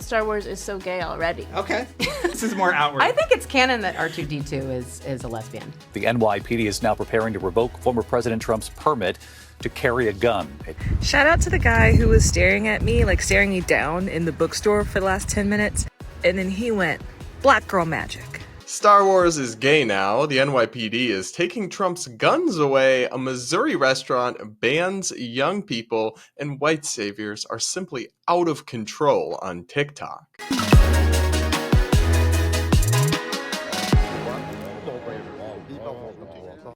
Star Wars is so gay already. Okay. This is more outward. I think it's canon that R2-D2 is a lesbian. The NYPD is now preparing to revoke former President Trump's permit to carry a gun. Shout out to the guy who was staring at me, like staring me down in the bookstore for the last 10 minutes. And then he went, "Black girl magic." Star Wars is gay now. The NYPD is taking Trump's guns away. A Missouri restaurant bans young people, and white saviors are simply out of control on TikTok.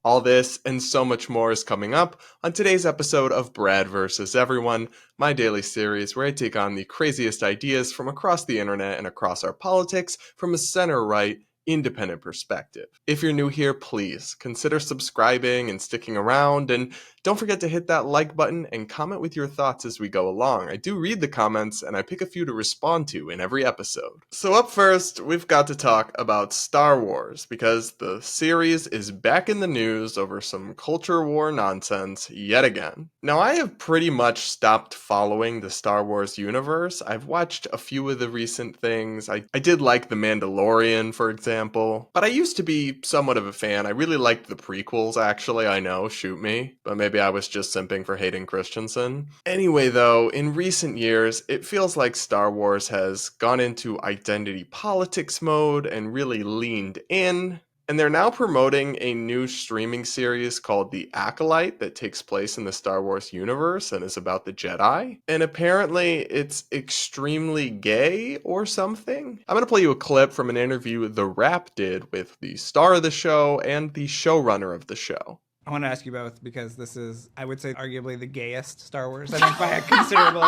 All this and so much more is coming up on today's episode of Brad vs. Everyone, my daily series where I take on the craziest ideas from across the internet and across our politics from a center-right, independent perspective. If you're new here, please consider subscribing and sticking around, and don't forget to hit that like button and comment with your thoughts as we go along. I do read the comments and I pick a few to respond to in every episode. So up first, we've got to talk about Star Wars, because the series is back in the news over some culture war nonsense yet again. Now, I have pretty much stopped following the Star Wars universe. I've watched a few of the recent things. I did like The Mandalorian, for example, but I used to be somewhat of a fan. I really liked the prequels, actually. I know, shoot me, but maybe I was just simping for Hayden Christensen. Anyway, though, in recent years, it feels like Star Wars has gone into identity politics mode and really leaned in. And they're now promoting a new streaming series called The Acolyte that takes place in the Star Wars universe and is about the Jedi. And apparently it's extremely gay or something. I'm going to play you a clip from an interview The Wrap did with the star of the show and the showrunner of the show. I want to ask you both because this is, I would say, arguably the gayest Star Wars, I think, by a considerable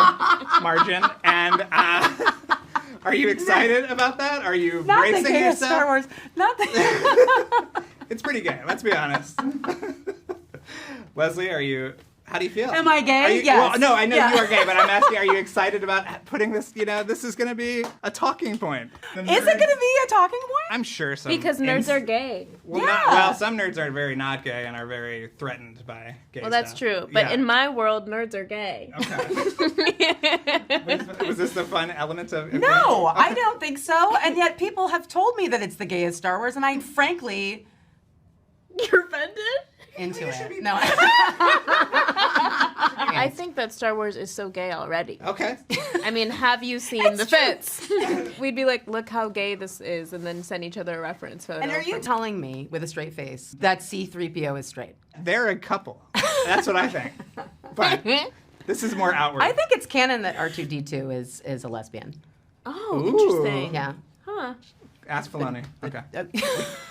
margin. And are you excited about that? Are you Not bracing the gayest yourself? Star Wars. Not the... It's pretty gay, let's be honest. Leslie, how do you feel? Am I gay? Yes. Well, no, I know Yeah. you are gay, but I'm asking, are you excited about putting this, this is going to be a talking point? Is it going to be a talking point? I'm sure so. Because nerds are gay. Well, some nerds are very not gay and are very threatened by gay Well, that's stuff. true. But Yeah. in my world, nerds are gay. Okay. Was this the fun element of... No, I don't think so. And yet people have told me that it's the gayest Star Wars, and I frankly... You're offended? Into it. No. I think that Star Wars is so gay already. Okay. I mean, have you seen the fits? We'd be like, look how gay this is, and then send each other a reference photo. And are you telling me, with a straight face, that C-3PO is straight? They're a couple. That's what I think. But this is more outward. I think it's canon that R2-D2 is a lesbian. Oh, Ooh. interesting. Yeah. Huh. Ask Filoni. Okay.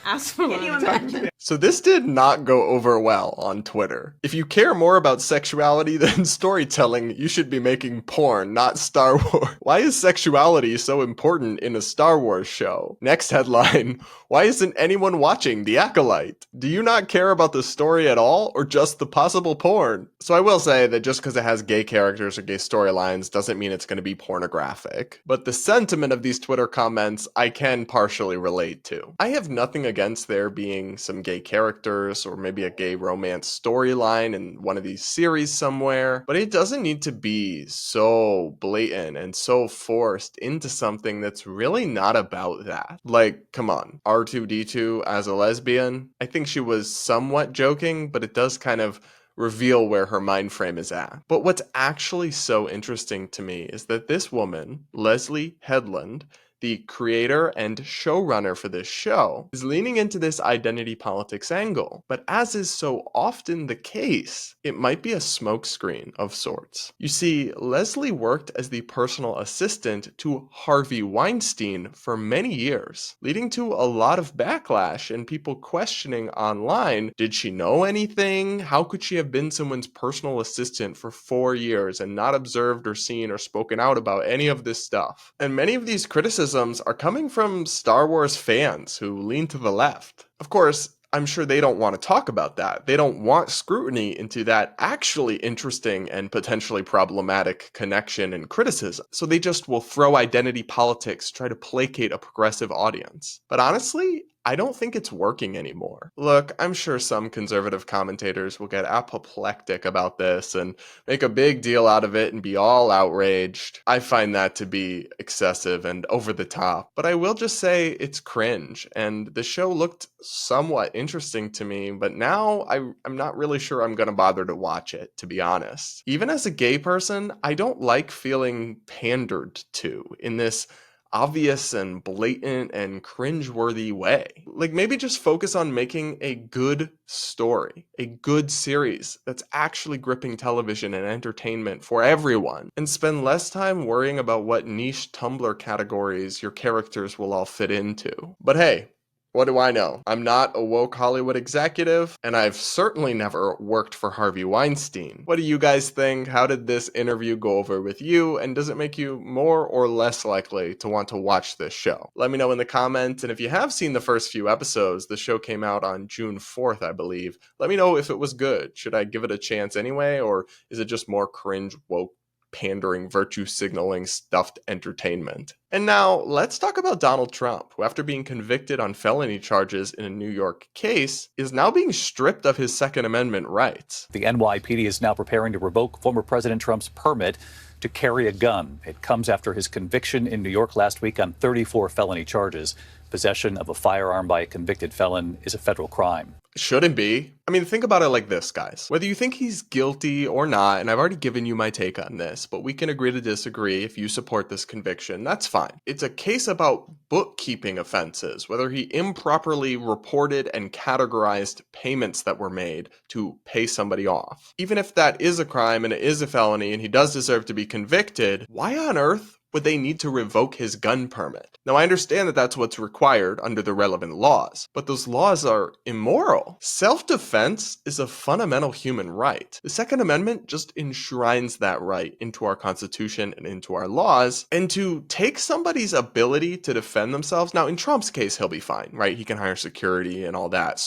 Ask for Can you imagine? So this did not go over well on Twitter. If you care more about sexuality than storytelling, you should be making porn, not Star Wars. Why is sexuality so important in a Star Wars show? Next headline, why isn't anyone watching The Acolyte? Do you not care about the story at all, or just the possible porn? So I will say that just because it has gay characters or gay storylines doesn't mean it's going to be pornographic. But the sentiment of these Twitter comments I can partially relate to. I have nothing against there being some gay characters or maybe a gay romance storyline in one of these series somewhere, but it doesn't need to be so blatant and so forced into something that's really not about that. Like, come on, R2-D2 as a lesbian? I think she was somewhat joking, but it does kind of reveal where her mind frame is at. But what's actually so interesting to me is that this woman, Leslie Headland, the creator and showrunner for this show, is leaning into this identity politics angle. But as is so often the case, it might be a smokescreen of sorts. You see, Leslie worked as the personal assistant to Harvey Weinstein for many years, leading to a lot of backlash and people questioning online, did she know anything? How could she have been someone's personal assistant for 4 years and not observed or seen or spoken out about any of this stuff? And many of these criticisms are coming from Star Wars fans who lean to the left. Of course, I'm sure they don't want to talk about that. They don't want scrutiny into that actually interesting and potentially problematic connection and criticism. So they just will throw identity politics, try to placate a progressive audience. But honestly, I don't think it's working anymore. Look, I'm sure some conservative commentators will get apoplectic about this and make a big deal out of it and be all outraged. I find that to be excessive and over the top, but I will just say it's cringe, and the show looked somewhat interesting to me, but now I'm not really sure I'm gonna bother to watch it, to be honest. Even as a gay person, I don't like feeling pandered to in this obvious and blatant and cringe-worthy way. Like, maybe just focus on making a good story, a good series that's actually gripping television and entertainment for everyone, and spend less time worrying about what niche Tumblr categories your characters will all fit into. But hey, what do I know? I'm not a woke Hollywood executive, and I've certainly never worked for Harvey Weinstein. What do you guys think? How did this interview go over with you? And does it make you more or less likely to want to watch this show? Let me know in the comments. And if you have seen the first few episodes, the show came out on June 4th, I believe. Let me know if it was good. Should I give it a chance anyway? Or is it just more cringe, woke, pandering, virtue signaling, stuffed entertainment? And now let's talk about Donald Trump, who, after being convicted on felony charges in a New York case, is now being stripped of his Second Amendment rights. The NYPD is now preparing to revoke former President Trump's permit to carry a gun. It comes after his conviction in New York last week on 34 felony charges. Possession of a firearm by a convicted felon is a federal crime. Shouldn't be. I mean, think about it like this, guys. Whether you think he's guilty or not, and I've already given you my take on this, but we can agree to disagree. If you support this conviction, that's fine. It's a case about bookkeeping offenses, whether he improperly reported and categorized payments that were made to pay somebody off. Even if that is a crime and it is a felony and he does deserve to be convicted, why on earth would they need to revoke his gun permit? Now, I understand that that's what's required under the relevant laws, but those laws are immoral. Self-defense is a fundamental human right. The Second Amendment just enshrines that right into our Constitution and into our laws, and to take somebody's ability to defend themselves, now in Trump's case, he'll be fine, right? He can hire security and all that.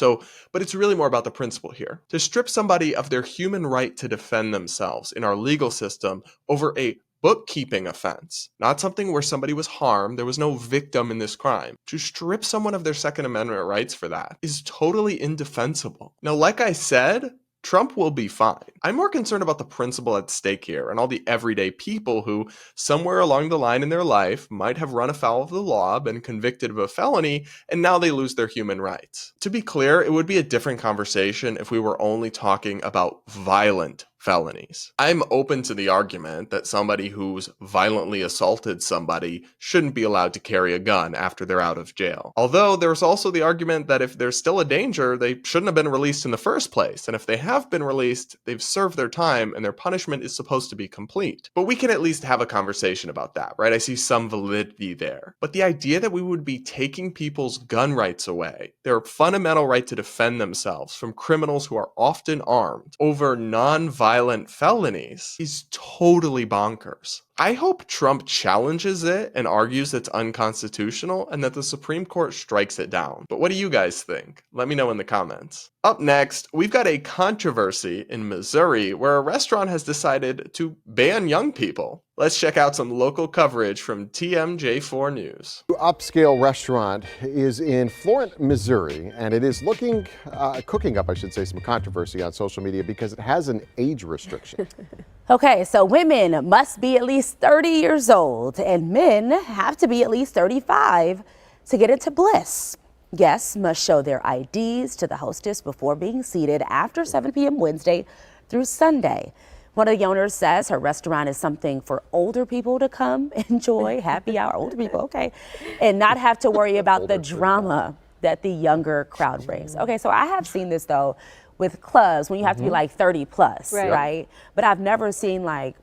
But it's really more about the principle here. To strip somebody of their human right to defend themselves in our legal system over a bookkeeping offense, not something where somebody was harmed, there was no victim in this crime. To strip someone of their Second Amendment rights for that is totally indefensible. Now, like I said, Trump will be fine. I'm more concerned about the principle at stake here and all the everyday people who, somewhere along the line in their life, might have run afoul of the law, been convicted of a felony, and now they lose their human rights. To be clear, it would be a different conversation if we were only talking about violent felonies. I'm open to the argument that somebody who's violently assaulted somebody shouldn't be allowed to carry a gun after they're out of jail. Although there's also the argument that if they're still a danger, they shouldn't have been released in the first place. And if they have been released, they've served their time and their punishment is supposed to be complete. But we can at least have a conversation about that, right? I see some validity there. But the idea that we would be taking people's gun rights away, their fundamental right to defend themselves from criminals who are often armed, over non-violent felonies is totally bonkers. I hope Trump challenges it and argues it's unconstitutional and that the Supreme Court strikes it down. But what do you guys think? Let me know in the comments. Up next, we've got a controversy in Missouri where a restaurant has decided to ban young people. Let's check out some local coverage from TMJ4 News. Upscale restaurant is in Florent, Missouri, and it is cooking up, some controversy on social media because it has an age restriction. Okay, so women must be at least 30 years old and men have to be at least 35 to get into Bliss. Guests must show their IDs to the hostess before being seated after 7 p.m. Wednesday through Sunday. One of the owners says her restaurant is something for older people to come enjoy, happy hour, older people, okay, and not have to worry about the drama that the younger crowd brings. Okay, so I have seen this though with clubs when you have to be like 30 plus, right? But I've never seen like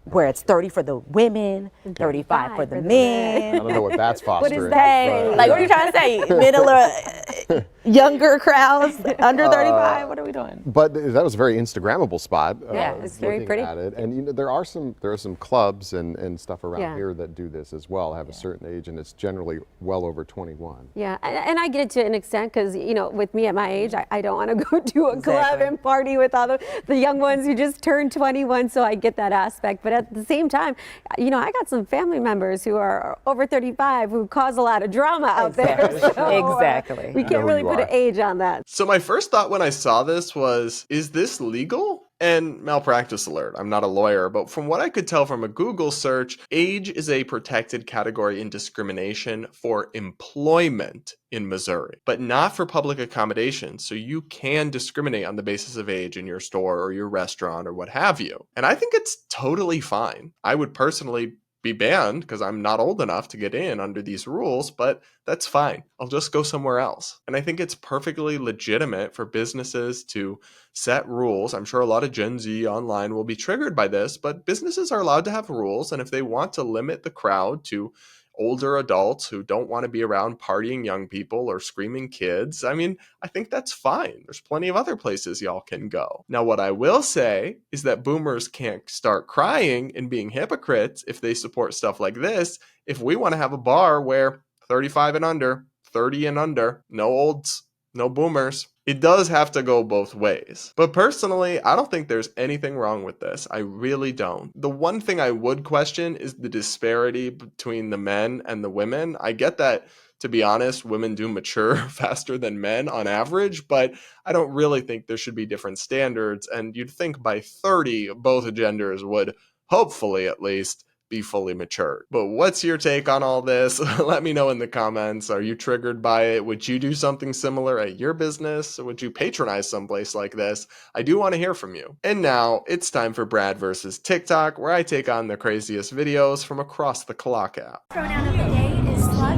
where it's 30 for the women, 35 for the men. I don't know what that's fostering. What is that? Like, what are you trying to say? younger crowds, under 35? What are we doing? But that was a very Instagrammable spot. Yeah, it's very looking pretty. At it. And you know, there are some clubs and stuff around Yeah. here that do this as well, have a certain age, and it's generally well over 21. Yeah, and I get it to an extent because, you know, with me at my age, I don't want to go to a club and party with all the young ones who just turned 21, so I get that aspect. But at the same time, you know, I got some family members who are over 35 who cause a lot of drama out there. So, Exactly. we can't really put an age on that. So my first thought when I saw this was, is this legal? And malpractice alert, I'm not a lawyer, but from what I could tell from a Google search, age is a protected category in discrimination for employment in Missouri, but not for public accommodations. So you can discriminate on the basis of age in your store or your restaurant or what have you. And I think it's totally fine. I would personally be banned because I'm not old enough to get in under these rules, but that's fine. I'll just go somewhere else. And I think it's perfectly legitimate for businesses to set rules. I'm sure a lot of Gen Z online will be triggered by this, but businesses are allowed to have rules. And if they want to limit the crowd to older adults who don't want to be around partying young people or screaming kids, I mean, I think that's fine. There's plenty of other places y'all can go. Now, what I will say is that boomers can't start crying and being hypocrites if they support stuff like this. If we want to have a bar where 35 and under, 30 and under, no olds, no boomers, it does have to go both ways. But personally, I don't think there's anything wrong with this. I really don't. The one thing I would question is the disparity between the men and the women. I get that, to be honest, women do mature faster than men on average, but I don't really think there should be different standards. And you'd think by 30, both genders would, hopefully at least, be fully matured. But what's your take on all this? Let me know in the comments. Are you triggered by it? Would you do something similar at your business? Or would you patronize someplace like this? I do want to hear from you. And now it's time for Brad versus TikTok, where I take on the craziest videos from across the clock app. Pronoun of the day is slug.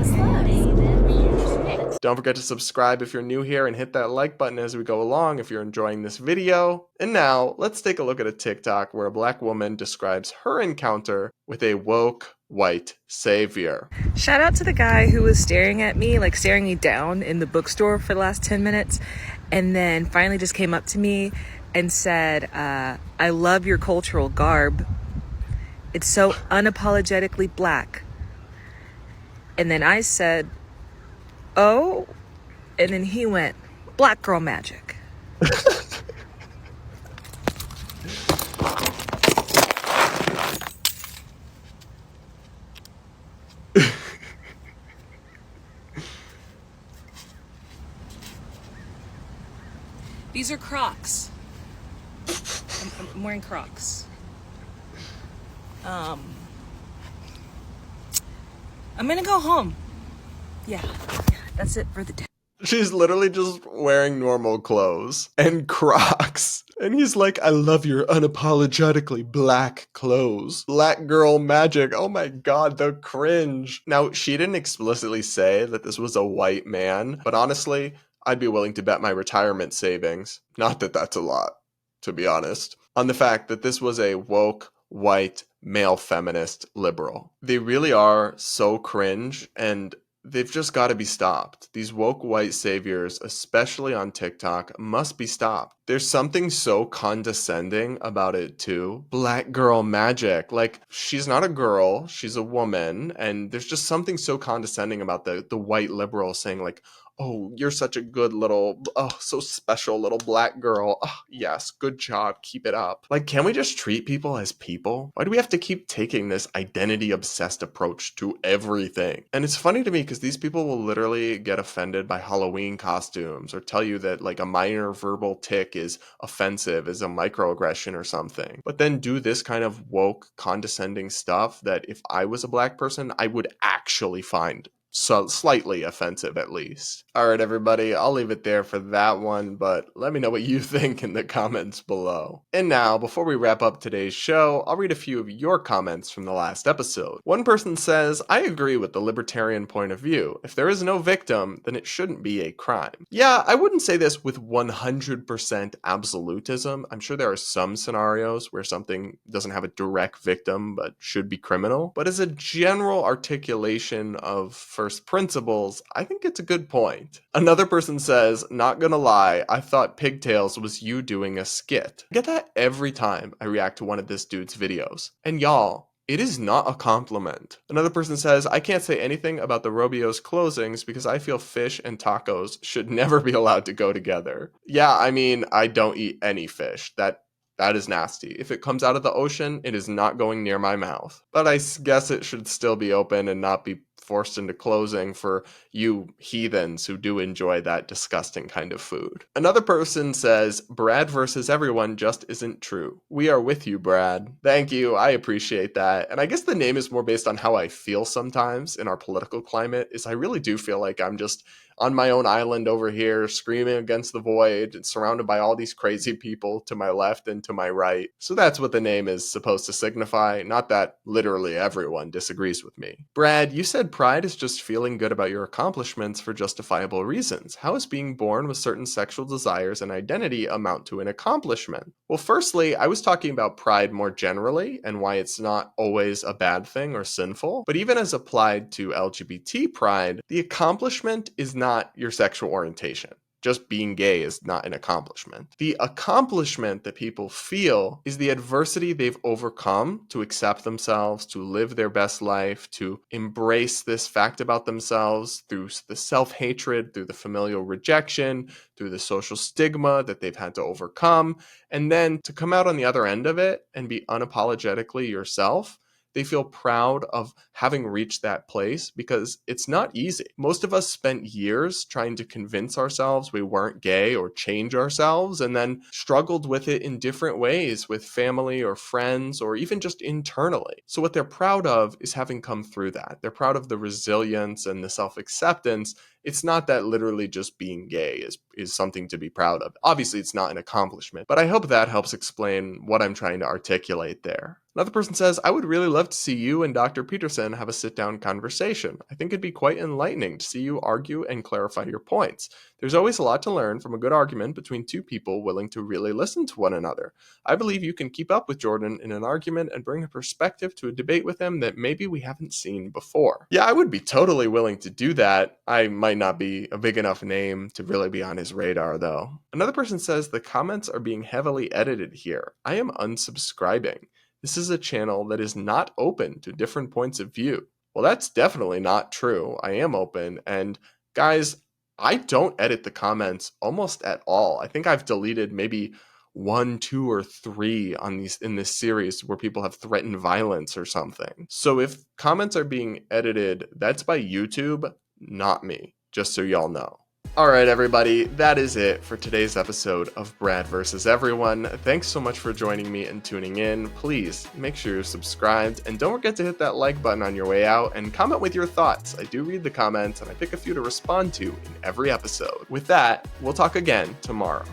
Don't forget to subscribe if you're new here and hit that like button as we go along if you're enjoying this video. And now let's take a look at a TikTok where a black woman describes her encounter with a woke white savior. Shout out to the guy who was staring at me, like staring me down in the bookstore for the last 10 minutes, and then finally just came up to me and said, I love your cultural garb. It's so unapologetically black. And then I said, oh, and then he went, black girl magic. These are Crocs. I'm wearing Crocs. I'm gonna go home. Yeah, that's it for the day. She's literally just wearing normal clothes and Crocs. And he's like, I love your unapologetically black clothes. Black girl magic. Oh my God, the cringe. Now, she didn't explicitly say that this was a white man, but honestly, I'd be willing to bet my retirement savings, not that that's a lot, to be honest, on the fact that this was a woke, white, male feminist liberal. They really are so cringe, and they've just got to be stopped. These woke white saviors, especially on TikTok, must be stopped. There's something so condescending about it too. Black girl magic. Like, she's not a girl, she's a woman, and there's just something so condescending about the white liberal saying like, oh, you're such a good little, oh, so special little black girl. Oh, yes, good job. Keep it up. Like, can we just treat people as people? Why do we have to keep taking this identity-obsessed approach to everything? And it's funny to me because these people will literally get offended by Halloween costumes or tell you that, like, a minor verbal tick is offensive, is a microaggression or something. But then do this kind of woke, condescending stuff that if I was a black person, I would actually find so slightly offensive, at least. All right, everybody, I'll leave it there for that one, but let me know what you think in the comments below. And now, before we wrap up today's show, I'll read a few of your comments from the last episode. One person says, I agree with the libertarian point of view. If there is no victim, then it shouldn't be a crime. Yeah, I wouldn't say this with 100% absolutism. I'm sure there are some scenarios where something doesn't have a direct victim but should be criminal. But as a general articulation of first principles, I think it's a good point. Another person says, not gonna lie, I thought pigtails was you doing a skit. I get that every time I react to one of this dude's videos. And y'all, it is not a compliment. Another person says, I can't say anything about the Robio's closings because I feel fish and tacos should never be allowed to go together. Yeah, I mean, I don't eat any fish. That is nasty. If it comes out of the ocean, it is not going near my mouth. But I guess it should still be open and not be forced into closing for you heathens who do enjoy that disgusting kind of food. Another person says, Brad versus everyone just isn't true. We are with you, Brad. Thank you. I appreciate that. And I guess the name is more based on how I feel sometimes in our political climate, is I really do feel like I'm just on my own island over here, screaming against the void and surrounded by all these crazy people to my left and to my right. So that's what the name is supposed to signify, not that literally everyone disagrees with me. Brad, you said pride is just feeling good about your accomplishments for justifiable reasons. How is being born with certain sexual desires and identity amount to an accomplishment? Well, firstly, I was talking about pride more generally and why it's not always a bad thing or sinful. But even as applied to LGBT pride, the accomplishment is not your sexual orientation. Just being gay is not an accomplishment. The accomplishment that people feel is the adversity they've overcome to accept themselves, to live their best life, to embrace this fact about themselves through the self-hatred, through the familial rejection, through the social stigma that they've had to overcome, and then to come out on the other end of it and be unapologetically yourself. They feel proud of having reached that place because it's not easy. Most of us spent years trying to convince ourselves we weren't gay or change ourselves, and then struggled with it in different ways with family or friends or even just internally. So what they're proud of is having come through that. They're proud of the resilience and the self-acceptance. It's not that literally just being gay is something to be proud of. Obviously, it's not an accomplishment, but I hope that helps explain what I'm trying to articulate there. Another person says, I would really love to see you and Dr. Peterson have a sit-down conversation. I think it'd be quite enlightening to see you argue and clarify your points. There's always a lot to learn from a good argument between two people willing to really listen to one another. I believe you can keep up with Jordan in an argument and bring a perspective to a debate with him that maybe we haven't seen before. Yeah, I would be totally willing to do that. I might not be a big enough name to really be on his radar, though. Another person says the comments are being heavily edited here. I am unsubscribing. This is a channel that is not open to different points of view. Well, that's definitely not true. I am open, and guys, I don't edit the comments almost at all. I think I've deleted maybe 1, 2, or 3 in this series where people have threatened violence or something. So if comments are being edited, that's by YouTube, not me, just so y'all know. Alright everybody, that is it for today's episode of Brad vs. Everyone. Thanks so much for joining me and tuning in. Please make sure you're subscribed and don't forget to hit that like button on your way out and comment with your thoughts. I do read the comments and I pick a few to respond to in every episode. With that, we'll talk again tomorrow.